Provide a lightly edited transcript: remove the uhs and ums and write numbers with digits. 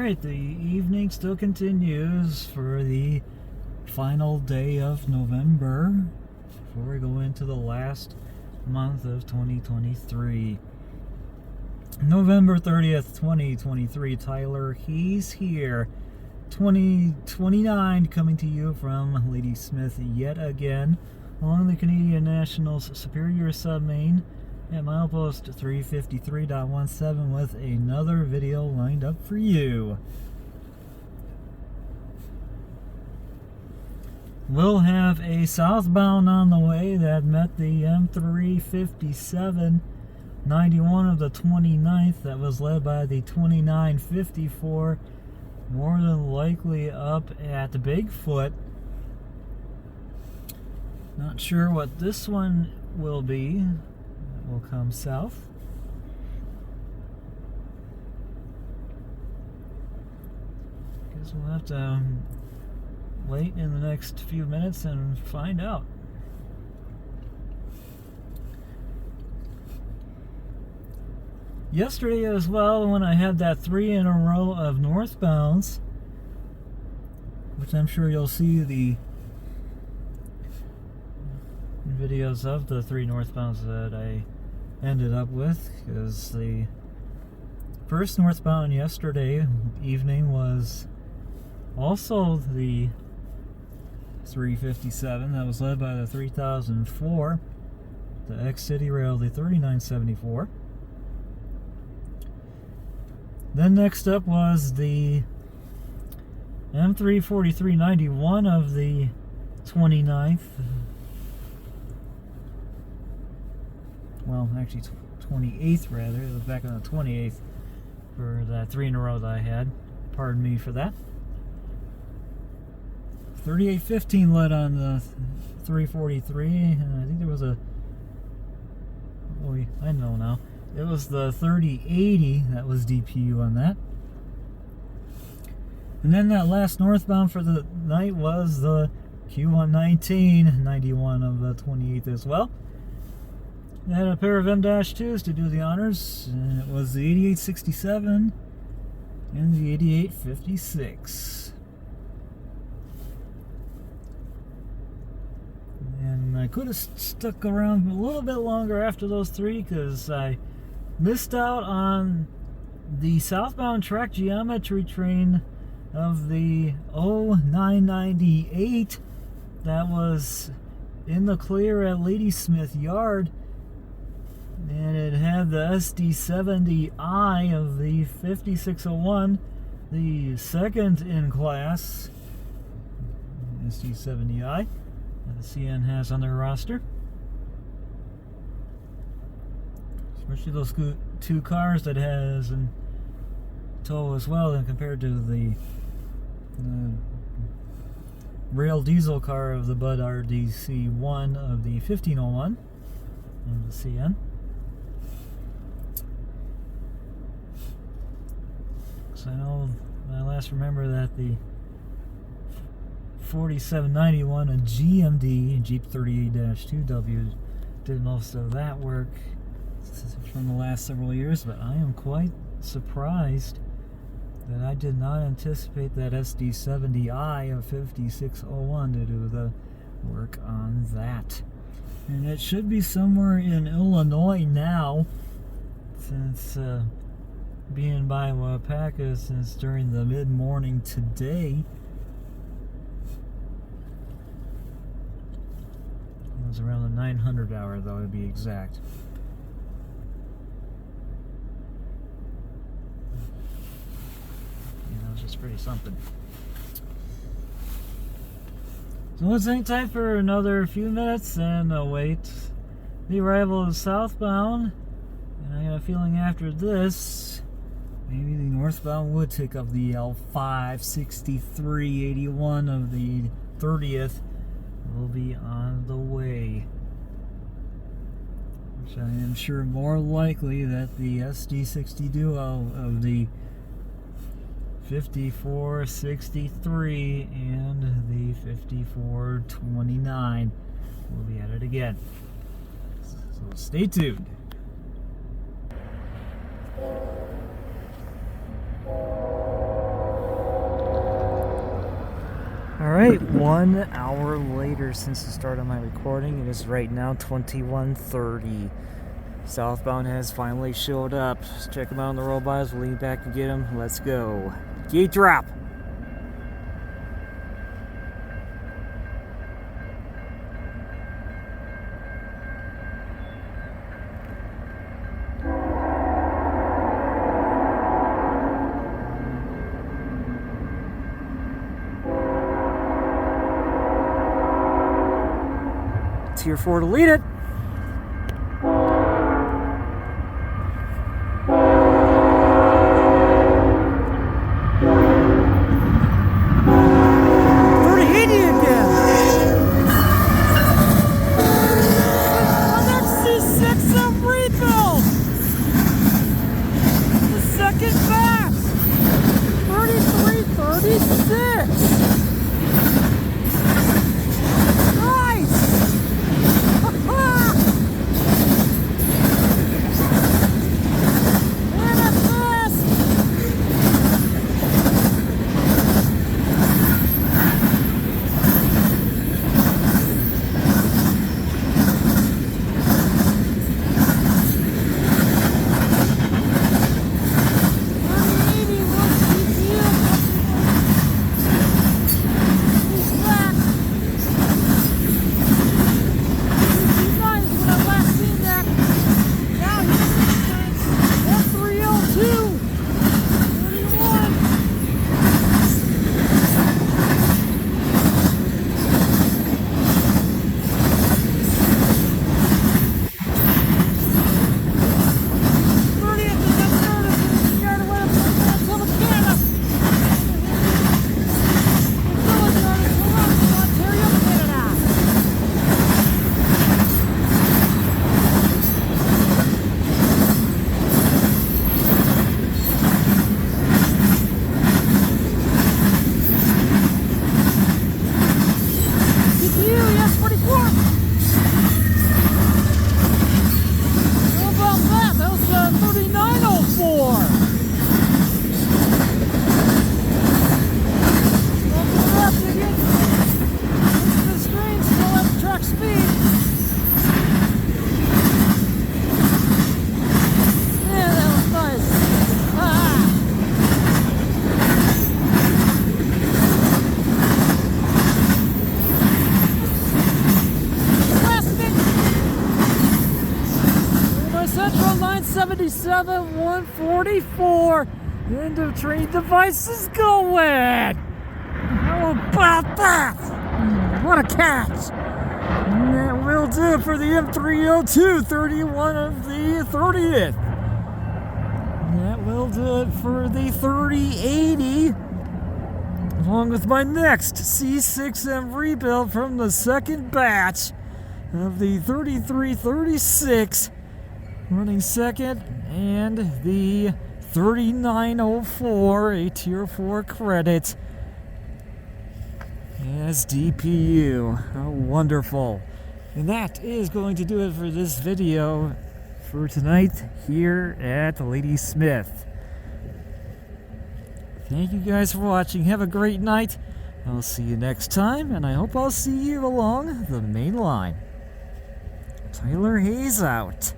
Alright, the evening still continues for the final day of November before we go into the last month of 2023. November 30th, 2023. Tyler, he's here. 2029 coming to you from Ladysmith yet again along the Canadian National's Superior Submain at milepost 353.17 with another video lined up for you. We'll have a southbound on the way that met the M357 91 of the 29th that was led by the 2954, more than likely up at Bigfoot. Not sure what this one will be. Will come south. Guess we'll have to wait in the next few minutes and find out. Yesterday as well, when I had that 3 in a row of northbounds, which I'm sure you'll see the videos of the 3 northbounds that I ended up with, because the first northbound yesterday evening was also the 357 that was led by the 3004, the X-City Rail, the 3974. Then next up was the M34391 of the 29th. Well, actually 28th rather. It was back on the 28th for that 3 in a row that I had. Pardon me for that. 3815 led on the 343, and I think there was a... Oh, I know now. It was the 3080 that was DPU on that. And then that last northbound for the night was the Q119 91 of the 28th as well. I had a pair of M-2s to do the honors, and it was the 8867 and the 8856. And I could have stuck around a little bit longer after those 3 because I missed out on the southbound track geometry train of the 0998 that was in the clear at Ladysmith Yard. And it had the SD70I of the 5601, the second in class SD70I that the CN has on their roster. Especially those 2 cars that it has in tow as well, and compared to the rail diesel car of the Bud RDC1 of the 1501 of the CN. I know I last remember that the 4791, a GMD Jeep 38-2W, did most of that work from the last several years, but I am quite surprised that I did not anticipate that SD70I of 5601 to do the work on that. And it should be somewhere in Illinois now, since being by Winnipeg since during the mid-morning today. It was around the 900 hour though, to be exact. Yeah, that was just pretty something. So let's hang tight for another few minutes and await the arrival of southbound. And I got a feeling after this, maybe the northbound would take up the L56381 of the 30th. Will be on the way. Which I am sure more likely that the SD60 Duo of the 5463 and the 5429 will be at it again. So stay tuned. Alright, 1 hour later since the start of my recording. It is right now 21:30. Southbound has finally showed up. Let's check him out on the rollbys. We'll lean back and get him. Let's go. Gate drop. Tier 4 to lead it. Central 977 144. End of train devices going. How about that? What a catch. That will do it for the M302 31 of the 30th. That will do it for the 3080. Along with my next C6M rebuild from the second batch of the 3336. Running second, and the 3904, a tier 4 credit as DPU. How wonderful. And that is going to do it for this video for tonight here at Ladysmith. Thank you guys for watching. Have a great night. I'll see you next time, and I hope I'll see you along the main line. Tyler Hayes out.